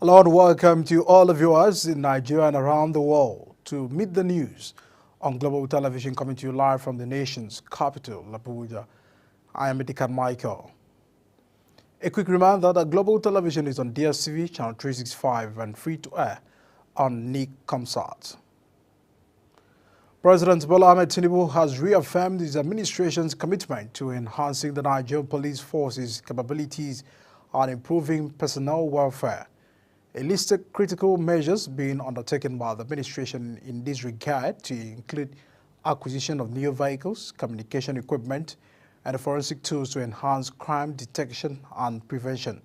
Hello and welcome to all the viewers in Nigeria and around the world to Meet the News on Global Television, coming to you live from the nation's capital, Abuja. I am Edikan Michael. A quick reminder that Global Television is on DSTV, channel 365 and free to air on Nick Comsat. President Bola Ahmed Tinubu has reaffirmed his administration's commitment to enhancing the Nigerian police force's capabilities and improving personnel welfare. A list of critical measures being undertaken by the administration in this regard to include acquisition of new vehicles, communication equipment, and forensic tools to enhance crime detection and prevention.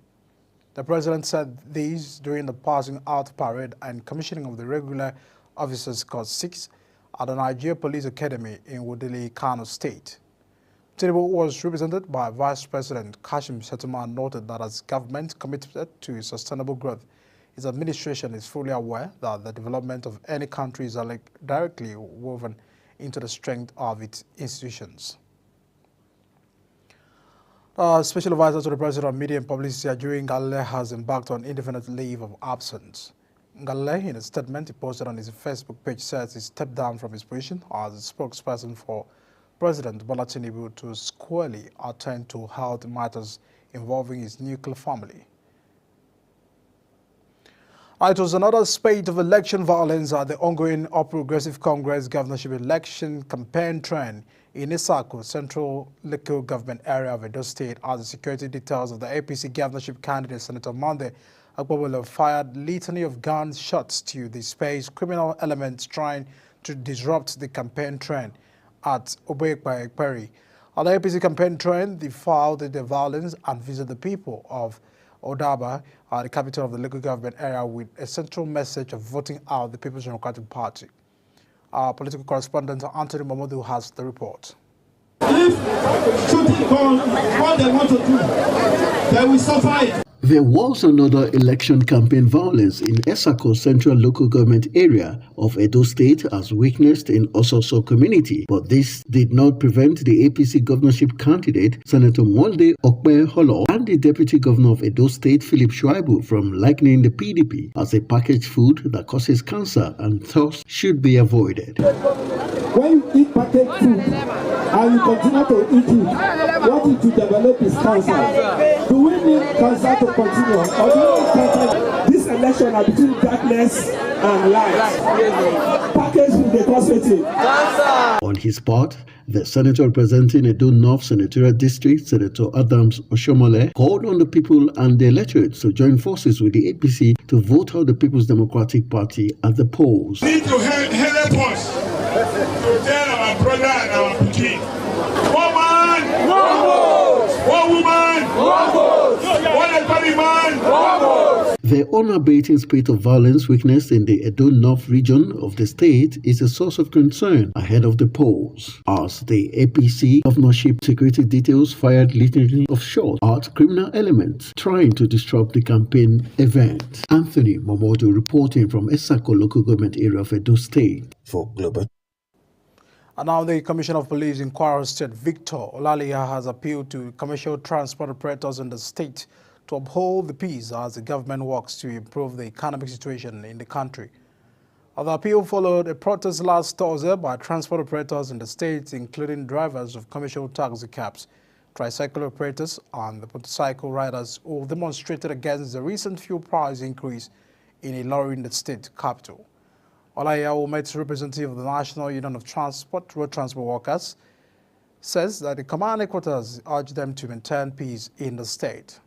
The president said these during the passing out parade and commissioning of the regular officers Corps 6 at the Nigeria Police Academy in Wudili, Kano State. Tinubu was represented by Vice President Kashim Shettima and noted that as government committed to sustainable growth, his administration is fully aware that the development of any country is directly woven into the strength of its institutions. Special Advisor to the President of Media and Publicity, Ajuri Ngalale, has embarked on indefinite leave of absence. Ngalale, in a statement he posted on his Facebook page, says he stepped down from his position as a spokesperson for President Bola Tinubu to squarely attend to health matters involving his nuclear family. It was another spate of election violence at the ongoing All Progressive Congress governorship election campaign trend in Isako, central local government area of Edo State, as the security details of the APC governorship candidate Senator Monday Akpobolo fired litany of gunshots to the space criminal elements trying to disrupt the campaign trend at Obekpa Ekperi. At the APC campaign trend, they filed the violence and visited the people of Odaba, the capital of the local government area, with a central message of voting out the People's Democratic Party. Our political correspondent Anthony Momodu has the report. If shooting comes, what they want to do, they will suffer it. There was another election campaign violence in Esako Central Local Government Area of Edo State as witnessed in Ososo community, but this did not prevent the APC governorship candidate Senator Molde Okpeholo and the Deputy Governor of Edo State Philip Shuaibu from likening the PDP as a packaged food that causes cancer and thus should be avoided. When you eat packaged food and you continue to eat it, what it will develop is cancer. Do we need cancer to continue? Or do we need cancer? This election are between darkness and light. Packaged food, they cause it. On his part, the senator representing Edo North Senatorial District, Senator Adams Oshomole, called on the people and the electorate to join forces with the APC to vote out the People's Democratic Party at the polls. We need to help us to tell our brother and our pikin, one man, one vote, one woman, one vote, one elderly man, one vote. The unabating spate of violence witnessed in the Edo North region of the state is a source of concern ahead of the polls, as the APC governorship security details fired litany of shots at criminal elements trying to disrupt the campaign event. Anthony Momodu reporting from Esako local government area of Edo State for Global. And now the Commissioner of Police in Kwara State, Victor Olaliya, has appealed to commercial transport operators in the state to uphold the peace as the government works to improve the economic situation in the country. The appeal followed a protest last Thursday by transport operators in the state, including drivers of commercial taxi cabs, tricycle operators, and the motorcycle riders who demonstrated against the recent fuel price increase in Ilorin, in the state capital. Olaliya, who met representative of the National Union of Road Transport Workers, says that the command headquarters urged them to maintain peace in the state.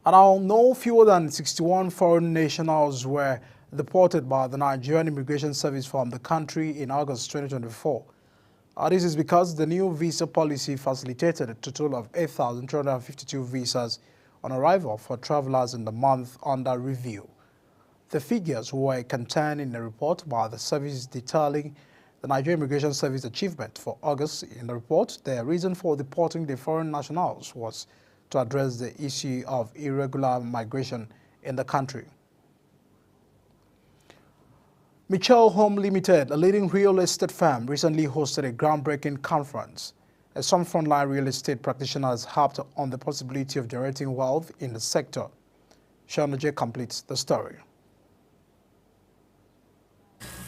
And now, no fewer than 61 foreign nationals were deported by the Nigerian Immigration Service from the country in August 2024. This is because the new visa policy facilitated a total of 8,352 visas on arrival for travelers in the month under review. The figures were contained in a report by the service detailing the Nigerian Immigration Service achievement for August. In the report, the reason for deporting the foreign nationals was to address the issue of irregular migration in the country. Mitchell Home Limited, a leading real estate firm, recently hosted a groundbreaking conference. As some frontline real estate practitioners harped on the possibility of generating wealth in the sector. Shana J completes the story.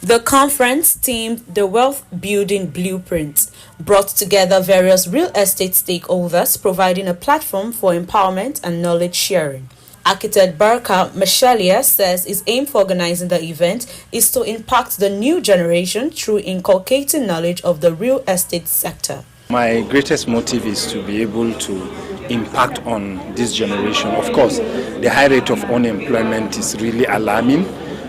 The conference, themed The Wealth Building Blueprint, brought together various real estate stakeholders, providing a platform for empowerment and knowledge sharing. Architect Baraka Mashalia says his aim for organizing the event is to impact the new generation through inculcating knowledge of the real estate sector. My greatest motive is to be able to impact on this generation. Of course, the high rate of unemployment is really alarming.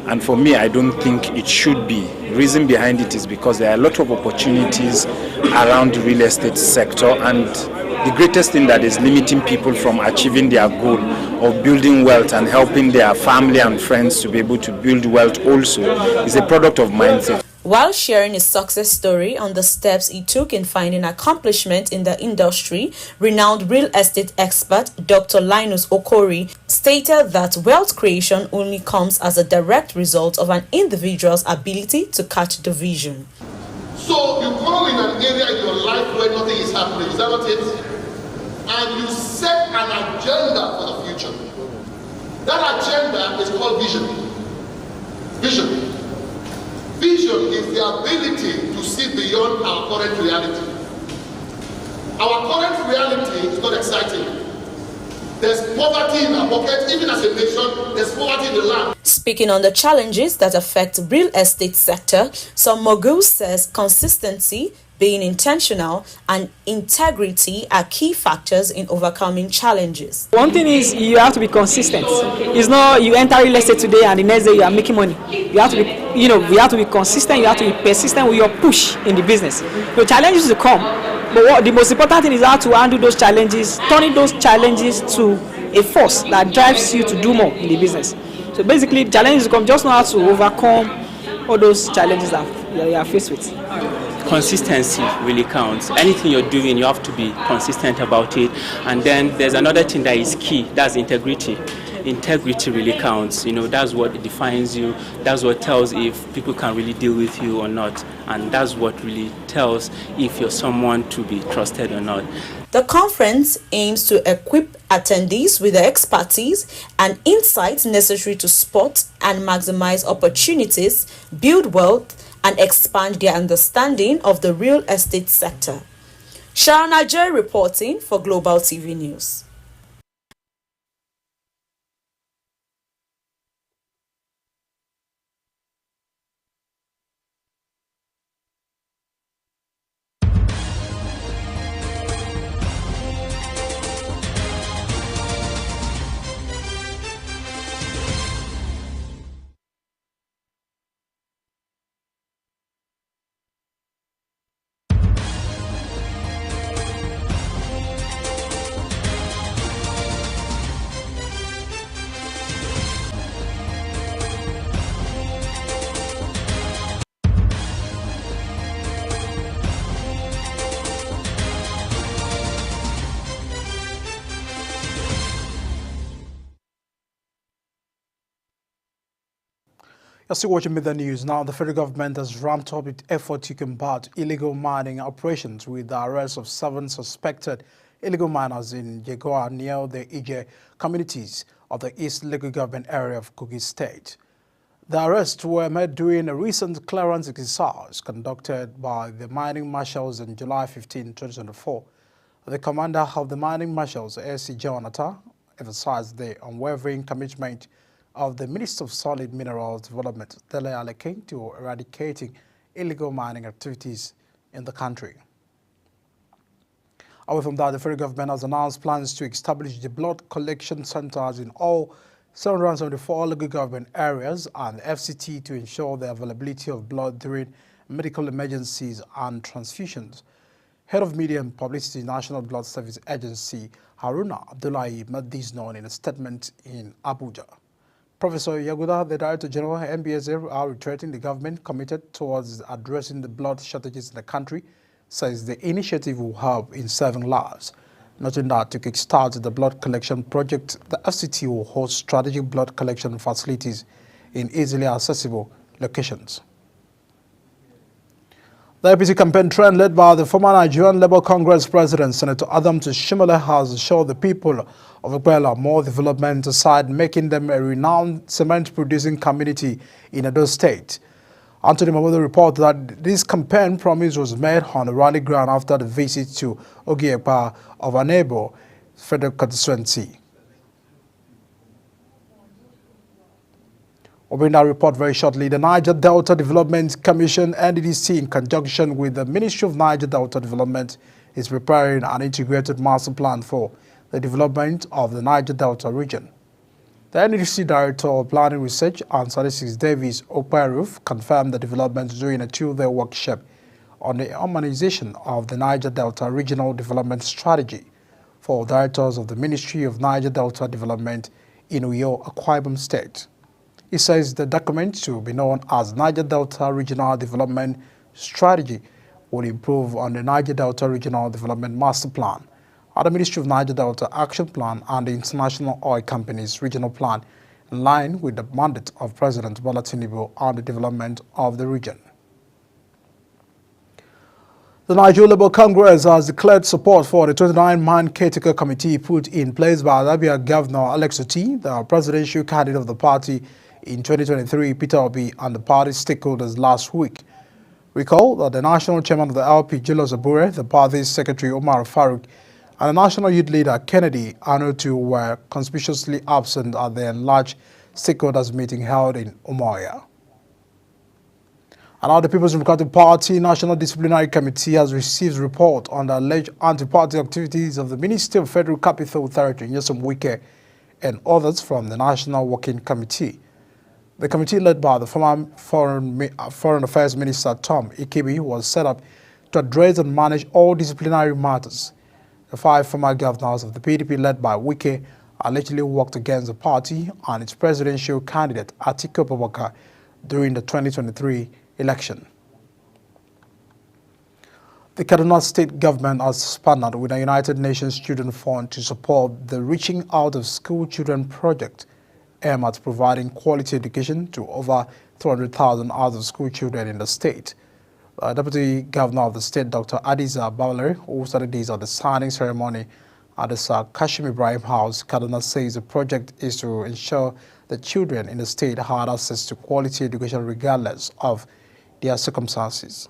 And for me, I don't think it should be. The reason behind it is because there are a lot of opportunities around the real estate sector, and the greatest thing that is limiting people from achieving their goal of building wealth and helping their family and friends to be able to build wealth also is a product of mindset. While sharing his success story on the steps he took in finding accomplishment in the industry, renowned real estate expert Dr. Linus Okori stated that wealth creation only comes as a direct result of an individual's ability to catch the vision. So you come in an area in your life where nothing is happening, is that not it? And you set an agenda for the future. That agenda is called vision. Vision. Vision is the ability to see beyond our current reality. Our current reality is not exciting. There's poverty in our pockets, even as a nation, there's poverty in the land. Speaking on the challenges that affect real estate sector, Some Mogul says consistency, being intentional, and integrity are key factors in overcoming challenges. One thing is you have to be consistent. It's not you enter real estate today and the next day you are making money. You have to be, you have to be consistent. You have to be persistent with your push in the business. The challenges will come, but the most important thing is how to handle those challenges, turning those challenges to a force that drives you to do more in the business. So basically, challenges come. Just know how to overcome all those challenges that you are faced with. Consistency really counts. Anything you're doing, you have to be consistent about it. And then there's another thing that is key, that's integrity. Integrity really counts. That's what defines you. That's what tells if people can really deal with you or not. And that's what really tells if you're someone to be trusted or not. The conference aims to equip attendees with the expertise and insights necessary to spot and maximize opportunities, build wealth, and expand their understanding of the real estate sector. Shana J reporting for Global TV News. You're still watching Midday News. Now, the federal government has ramped up its effort to combat illegal mining operations with the arrest of 7 suspected illegal miners in Yegoa near the Ije communities of the East Local Government area of Kogi State. The arrests were made during a recent clearance exercise conducted by the mining marshals on July 15, 2024. The commander of the mining marshals, A.C. Jonathan, emphasized the unwavering commitment of the Minister of Solid Minerals Development, Dele Aleke, to eradicating illegal mining activities in the country. Away from that, the federal government has announced plans to establish the blood collection centers in all 774 local government areas and FCT to ensure the availability of blood during medical emergencies and transfusions. Head of Media and Publicity, National Blood Service Agency, Haruna Abdullahi, made this known in a statement in Abuja. Professor Yaguda, the Director General of NBSA, are reiterating the government committed towards addressing the blood shortages in the country, says the initiative will help in saving lives. Noting that to kickstart the blood collection project, the FCT will host strategic blood collection facilities in easily accessible locations. The APC campaign trend led by the former Nigerian Labour Congress President Senator Adams Oshimole has assured the people of Iguala more development aside, making them a renowned cement-producing community in Edo State. Anthony Mamodo reported that this campaign promise was made on a rally ground after the visit to Ogiepa of a neighbor federal constituency. We'll bring that report very shortly. The Niger Delta Development Commission, NDDC, in conjunction with the Ministry of Niger Delta Development, is preparing an integrated master plan for the development of the Niger Delta region. The NDDC Director of Planning Research and Statistics, Davis Okperuf, confirmed the development during a two-day workshop on the harmonization of the Niger Delta Regional Development Strategy for directors of the Ministry of Niger Delta Development in Uyo, Akwa Ibom State. He says the document, to be known as Niger Delta Regional Development Strategy, will improve on the Niger Delta Regional Development Master Plan, the Ministry of Niger Delta Action Plan, and the International Oil Company's Regional Plan, in line with the mandate of President Bola Tinubu on the development of the region. The Nigeria Labour Congress has declared support for the 29-man caretaker committee put in place by Abia Governor Alex Otti, the presidential candidate of the party in 2023, Peter Obi, and the party stakeholders last week. Recall that the national chairman of the LP, Julius Abure, the party's secretary, Omar Farouk, and the national youth leader, Kennedy Anotu, were conspicuously absent at the enlarged stakeholders meeting held in Umuahia. And now the People's Democratic Party National Disciplinary Committee has received report on the alleged anti-party activities of the Minister of Federal Capital Authority, Nyesom Wike, and others from the National Working Committee. The committee, led by the former Foreign Affairs Minister Tom Ikibi, was set up to address and manage all disciplinary matters. The 5 former governors of the PDP, led by Wike, allegedly worked against the party and its presidential candidate Atiku Abubakar during the 2023 election. The Kaduna State government has partnered with the United Nations Children's Fund to support the Reaching Out of School Children project, aimed at providing quality education to over 200,000 out-of-school children in the state. The Deputy Governor of the state, Dr. Adiza Bawale, who started this at the signing ceremony at the Sir Kashim Ibrahim House, Kaduna, says the project is to ensure that children in the state had access to quality education regardless of their circumstances.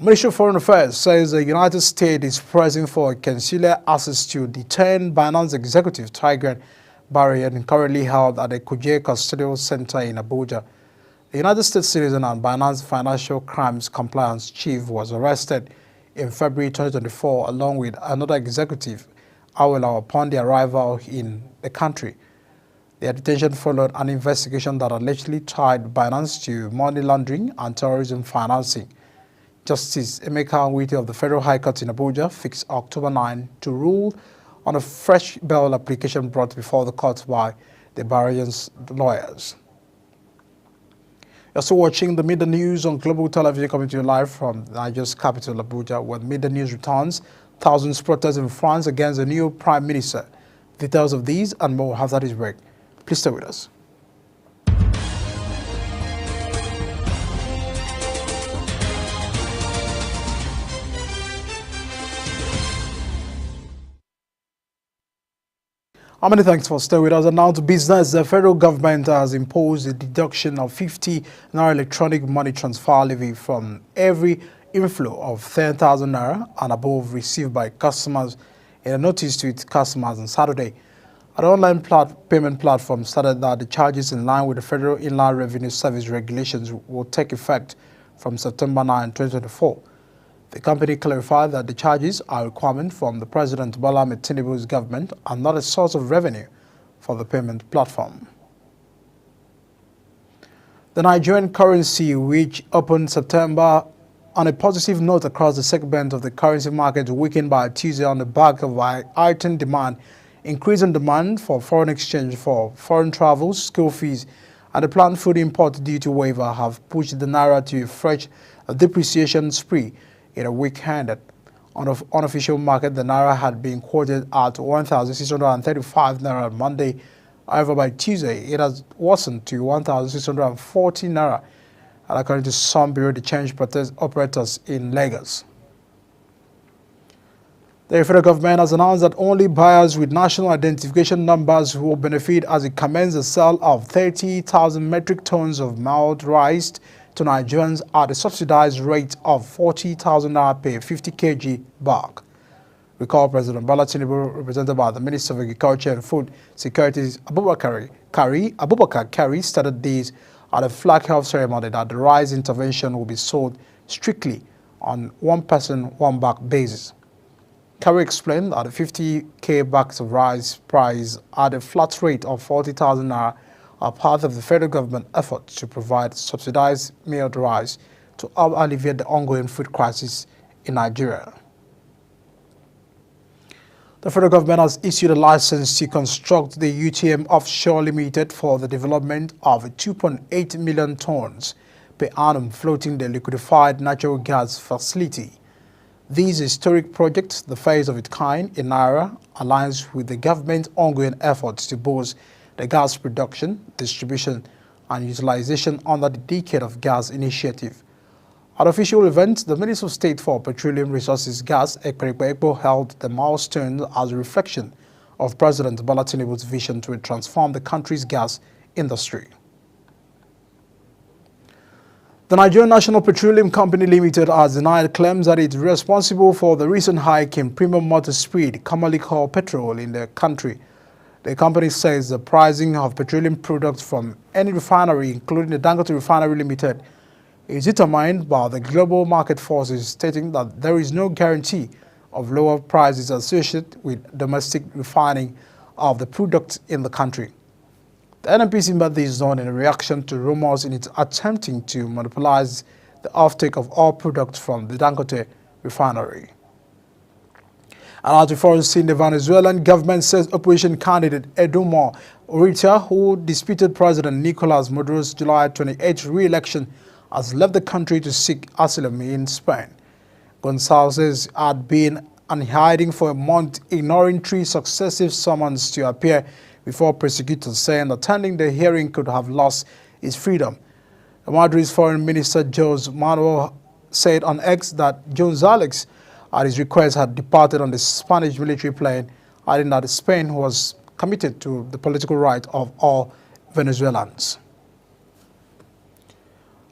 Ministry of Foreign Affairs says the United States is pressing for consular access to the 10 Binance executive Tigran Barrier, currently held at the Kuje Custodial Center in Abuja. The United States citizen and Binance Financial Crimes Compliance Chief was arrested in February 2024 along with another executive, Awela, upon their arrival in the country. Their detention followed an investigation that allegedly tied Binance to money laundering and terrorism financing. Justice Emeka Nwite of the Federal High Court in Abuja fixed October 9 to rule on a fresh bail application brought before the court by the Bahrain's lawyers. You're still watching the Midday News on Global Television, coming to you live from Nigeria's capital, Abuja, where Midday News returns. Thousands protest in France against the new Prime Minister. Details of these and more after this break. Please stay with us. Many thanks for staying with us. And now to business. The federal government has imposed a deduction of 50 Naira electronic money transfer levy from every inflow of 10,000 Naira and above received by customers in a notice to its customers on Saturday. An online payment platform stated that the charges in line with the Federal Inland Revenue Service regulations will take effect from September 9, 2024. The company clarified that the charges are a requirement from the President Bola Ahmed Tinubu's government and not a source of revenue for the payment platform. The Nigerian currency, which opened September on a positive note across the segment of the currency market, weakened by Tuesday on the back of heightened demand, increasing demand for foreign exchange for foreign travel, school fees, and the planned food import duty waiver have pushed the Naira to a fresh depreciation spree. In a week-handed unofficial market, the Naira had been quoted at 1,635 Naira on Monday. However, by Tuesday, it has worsened to 1,640 Naira and according to some Bureau de Change protest operators in Lagos. The federal government has announced that only buyers with national identification numbers will benefit as it commences the sale of 30,000 metric tons of milled rice to Nigerians at a subsidized rate of 40,000 naira per 50 kg bag. Recall President Bola Tinubu, represented by the Minister of Agriculture and Food Security Abubakar Kari, started this at a flag health ceremony that the rice intervention will be sold strictly on one-person, one-bag basis. Kari explained that the 50k bags of rice price at a flat rate of 40,000 naira are part of the federal government effort to provide subsidized milled rice to help alleviate the ongoing food crisis in Nigeria. The federal government has issued a license to construct the UTM Offshore Limited for the development of a 2.8 million tons per annum floating the liquefied natural gas facility. This historic project, the first of its kind in Naira, aligns with the government's ongoing efforts to boost the gas production, distribution, and utilization under the Decade of Gas initiative. At official event, the Minister of State for Petroleum Resources Gas, Ekperikpe Ekpo, held the milestone as a reflection of President Bola Tinubu's vision to transform the country's gas industry. The Nigerian National Petroleum Company Limited has denied claims that it is responsible for the recent hike in premium motor speed, commonly called petrol, in the country. The company says the pricing of petroleum products from any refinery, including the Dangote Refinery Limited, is determined by the global market forces, stating that there is no guarantee of lower prices associated with domestic refining of the product in the country. The NNPC made this known in reaction to rumors in its attempting to monopolize the offtake of all products from the Dangote Refinery. And as before seen, the Venezuelan government says opposition candidate Eduardo Urrutia, who disputed President Nicolas Maduro's July 28 re-election, has left the country to seek asylum in Spain. Gonzalez had been in hiding for a month, ignoring 3 successive summons to appear before prosecutors, saying attending the hearing could have lost his freedom. Madrid's Foreign Minister Jose Manuel said on X that Gonzalez, at his request, had departed on the Spanish military plane, adding that Spain was committed to the political right of all Venezuelans.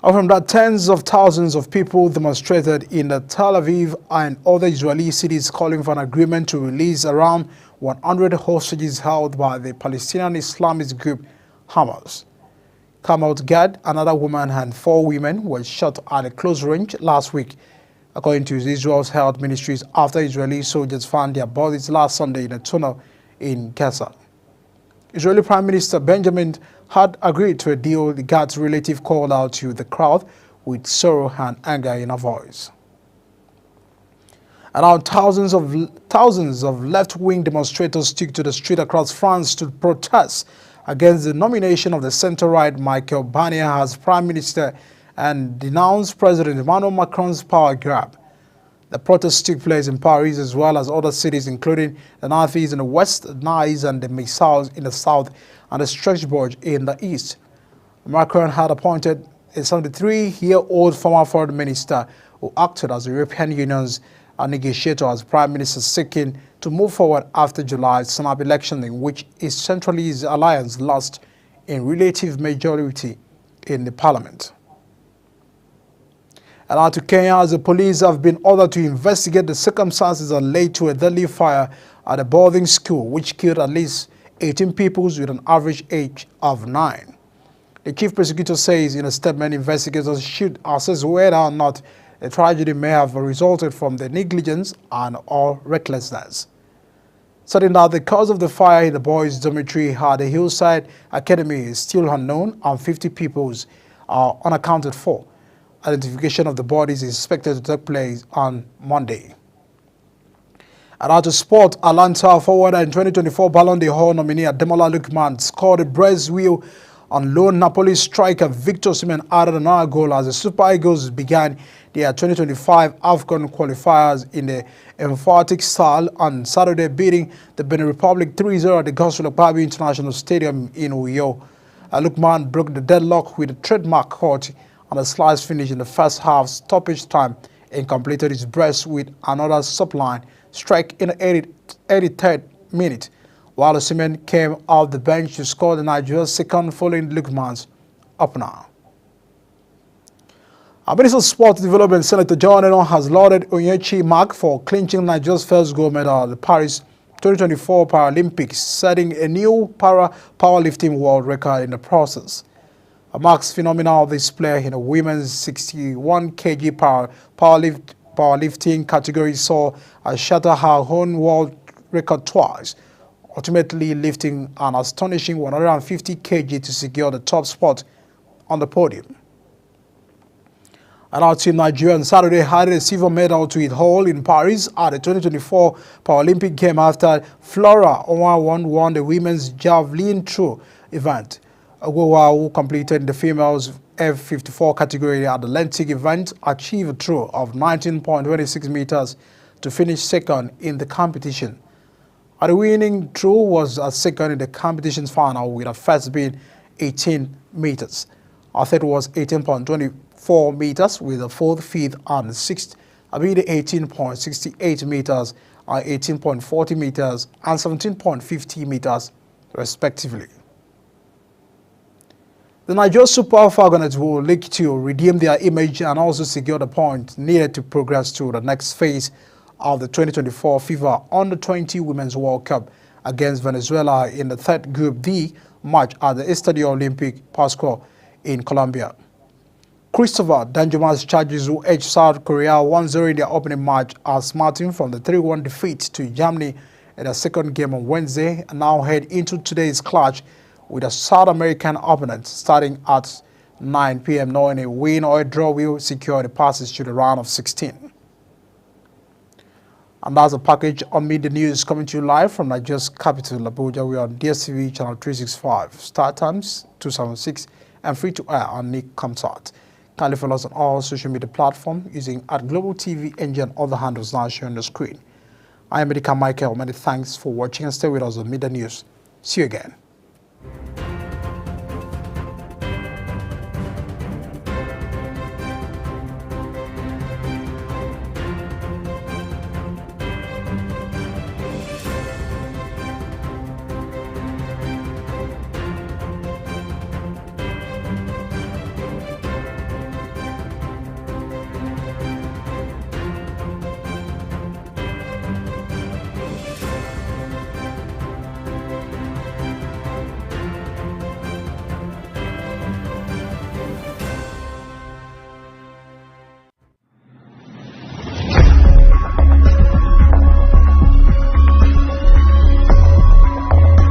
From that, tens of thousands of people demonstrated in Tel Aviv and other Israeli cities calling for an agreement to release around 100 hostages held by the Palestinian Islamist group Hamas. Kamalt Gad, another woman, and 4 women were shot at a close range last week, according to Israel's health ministries, after Israeli soldiers found their bodies last Sunday in a tunnel in Gaza. Israeli Prime Minister Benjamin had agreed to a deal. The Gad's relative called out to the crowd with sorrow and anger in her voice. Around thousands of left-wing demonstrators took to the street across France to protest against the nomination of the center-right Michel Barnier as Prime Minister and denounced President Emmanuel Macron's power grab. The protests took place in Paris as well as other cities, including the Northeast in the west, Nice and the Missals in the south, and the Strasbourg in the east. Macron had appointed a 73-year-old former foreign minister who acted as the European Union's negotiator as Prime Minister, seeking to move forward after July's snap election in which his centralist alliance lost in relative majority in the parliament. And now to Kenya, as the police have been ordered to investigate the circumstances that led to a deadly fire at a boarding school which killed at least 18 people with an average age of 9. The chief prosecutor says in a statement investigators should assess whether or not the tragedy may have resulted from the negligence and or recklessness. Certain that the cause of the fire in the boys' dormitory at the Hillside Academy is still unknown and 50 people are unaccounted for. Identification of the bodies is expected to take place on Monday. And out of sport, Atlanta forward and 2024 Ballon d'Or nominee Ademola Lookman scored a brace wheel on lone Napoli striker Victor Osimhen added another goal as the Super Eagles began their 2025 AFCON qualifiers in the emphatic style on Saturday, beating the Benin Republic 3-0 at the Gospel International Stadium in Uyo. Lookman broke the deadlock with a trademark cut and a slice finish in the first half stoppage time and completed his brace with another subline strike in the 83rd minute, while Osimhen came off the bench to score the Nigeria's second following Lookman's opener. Our Minister of Sports Development, Senator John Eno, has lauded Onyechi Mark for clinching Nigeria's first gold medal at the Paris 2024 Paralympics, setting a new powerlifting world record in the process. Mark's phenomenal display in the women's 61 kg powerlifting category saw her shatter her own world record twice, ultimately lifting an astonishing 150 kg to secure the top spot on the podium. And our team Nigeria on Saturday had a silver medal to its haul in Paris at the 2024 Paralympic Games after Flora Onwa won the women's javelin throw event. Agwowa, who completed the females F54 category at the Atlantic event, achieved a throw of 19.26 meters to finish second in the competition. The winning throw was a second in the competition's final, with a first being 18 meters. Our third was 18.24 meters, with a fourth, fifth, and sixth being 18.68 meters, 18.40 meters, and 17.50 meters, respectively. The Nigeria Super Falconets will look to redeem their image and also secure the points needed to progress to the next phase of the 2024 FIFA Under-20 Women's World Cup against Venezuela in the third Group D match at the Estadio Olympic Pascual in Colombia. Christopher Danjuma's Chargers, who edged South Korea 1-0 in their opening match, are smarting from the 3-1 defeat to Germany in their second game on Wednesday, and now head into today's clash with a South American opponent starting at 9 p.m. knowing a win or a draw will secure the passage to the round of 16. And that's a package on Media News coming to you live from Nigeria's capital, Abuja. We are on DSTV channel 365, start times 276, and free to air on Nick Comsat. Kindly follow us on all social media platforms using @GlobalTVNG and other handles now shown on the screen. I am Medica Michael. Many thanks for watching and stay with us on Media News. See you again.